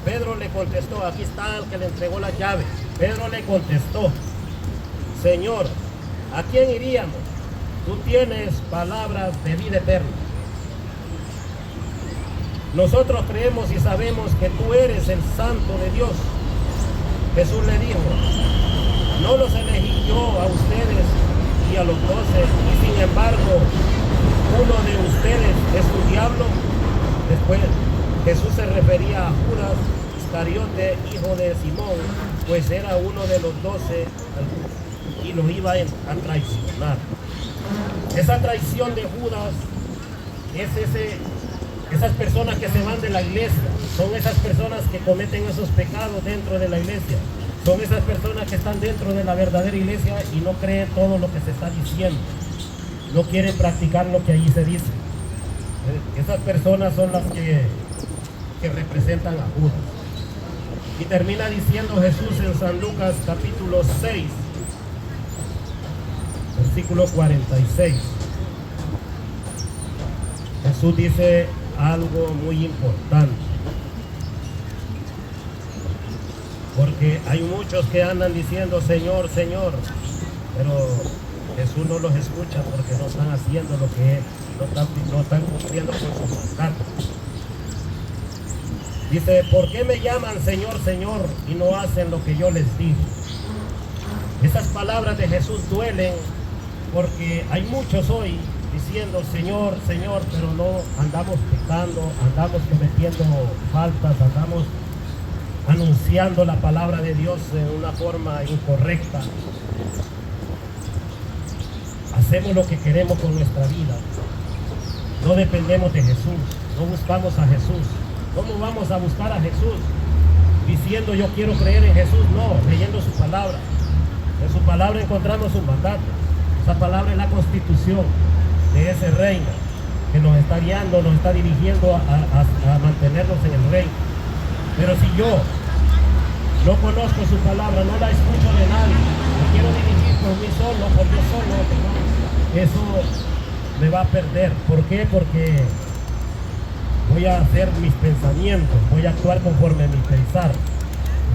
Pedro le contestó, aquí está el que le entregó las llaves. Pedro le contestó, Señor, ¿a quién iríamos? Tú tienes palabras de vida eterna. Nosotros creemos y sabemos que tú eres el Santo de Dios. Jesús le dijo, no los elegí yo a ustedes y a los 12, y sin embargo, uno de ustedes es un diablo. Después Jesús se refería a Judas Iscariote, hijo de Simón, pues era uno de los 12 y lo iba a traicionar. Esa traición de Judas es esas personas que se van de la iglesia, son esas personas que cometen esos pecados dentro de la iglesia, son esas personas que están dentro de la verdadera iglesia y no creen todo lo que se está diciendo, no quieren practicar lo que allí se dice. Esas personas son las que representan a Judas. Y termina diciendo Jesús en San Lucas capítulo 6, versículo 46. Jesús dice algo muy importante, porque hay muchos que andan diciendo Señor, Señor, pero Jesús no los escucha porque no están haciendo lo que es, no están cumpliendo con su mandato. Dice, ¿por qué me llaman Señor, Señor y no hacen lo que yo les digo? Esas palabras de Jesús duelen porque hay muchos hoy diciendo Señor, Señor, pero no andamos pecando, andamos cometiendo faltas, andamos anunciando la palabra de Dios en una forma incorrecta. Hacemos lo que queremos con nuestra vida. No dependemos de Jesús, no buscamos a Jesús. ¿Cómo vamos a buscar a Jesús? Diciendo yo quiero creer en Jesús, no, leyendo su palabra. En su palabra encontramos un mandato. Esa palabra es la constitución de ese reino que nos está guiando, nos está dirigiendo a mantenernos en el reino. Pero si yo no conozco su palabra, no la escucho de nadie, me quiero dirigir por mí solo, por yo solo, eso me va a perder. ¿Por qué? Porque voy a hacer mis pensamientos, voy a actuar conforme a mi pensar.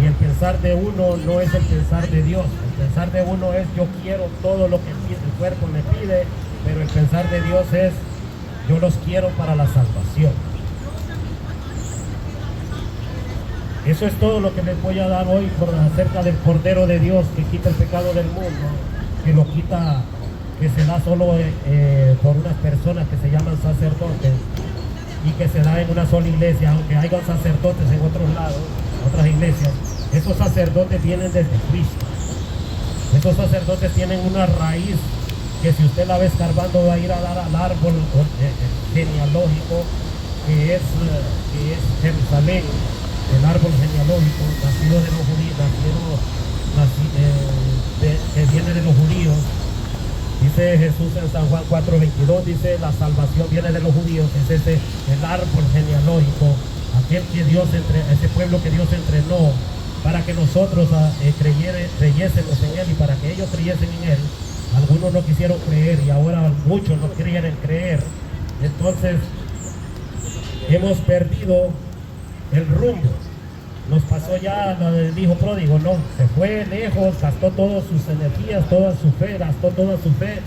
Y el pensar de uno no es el pensar de Dios. El pensar de uno es yo quiero todo lo que el cuerpo me pide, pero el pensar de Dios es yo los quiero para la salvación. Eso es todo lo que les voy a dar hoy acerca del Cordero de Dios que quita el pecado del mundo, que lo quita, que se da solo por unas personas que se llaman sacerdotes y que se da en una sola iglesia, aunque haya sacerdotes en otros lados, otras iglesias. Esos sacerdotes vienen desde Cristo. Esos sacerdotes tienen una raíz que si usted la ve escarbando va a ir a dar al árbol genealógico que es Jerusalén, el árbol genealógico nacido de los judíos, que viene de los judíos. Dice Jesús en San Juan 4:22, dice la salvación viene de los judíos, es ese el árbol genealógico, aquel que ese pueblo que Dios entrenó para que nosotros creyésemos en él y para que ellos creyesen en él. Algunos no quisieron creer y ahora muchos no quieren creer. Entonces hemos perdido el rumbo. Nos pasó ya el hijo pródigo, no, se fue lejos, gastó todas sus energías, toda su fe, gastó toda su fe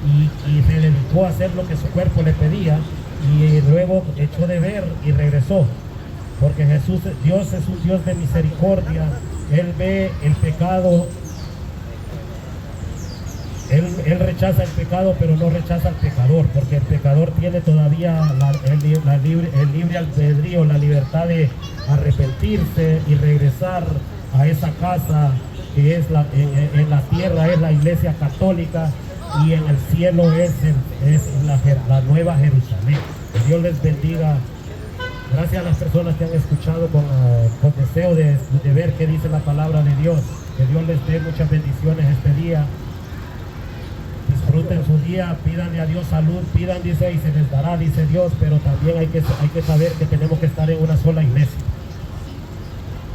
y se dedicó a hacer lo que su cuerpo le pedía y luego echó de ver y regresó. Porque Dios es un Dios de misericordia. Él ve el pecado, Él rechaza el pecado, pero no rechaza al pecador, porque el pecador tiene todavía el libre albedrío, la libertad de arrepentirse y regresar a esa casa que es en la tierra es la iglesia católica y en el cielo es la nueva Jerusalén. Que Dios les bendiga. Gracias a las personas que han escuchado con deseo de ver qué dice la palabra de Dios. Que Dios les dé muchas bendiciones este día. disfruten su día, pídanle a Dios salud, pidan, dice, y se les dará, dice Dios, pero también hay que saber que tenemos que estar en una sola iglesia.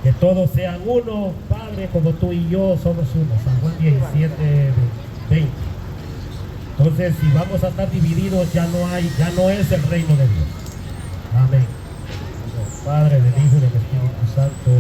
Que todos sean uno, Padre, como tú y yo somos uno. San Juan 17, 20. Entonces, si vamos a estar divididos, ya no es el reino de Dios. Amén. Padre, del Hijo y del Espíritu Santo.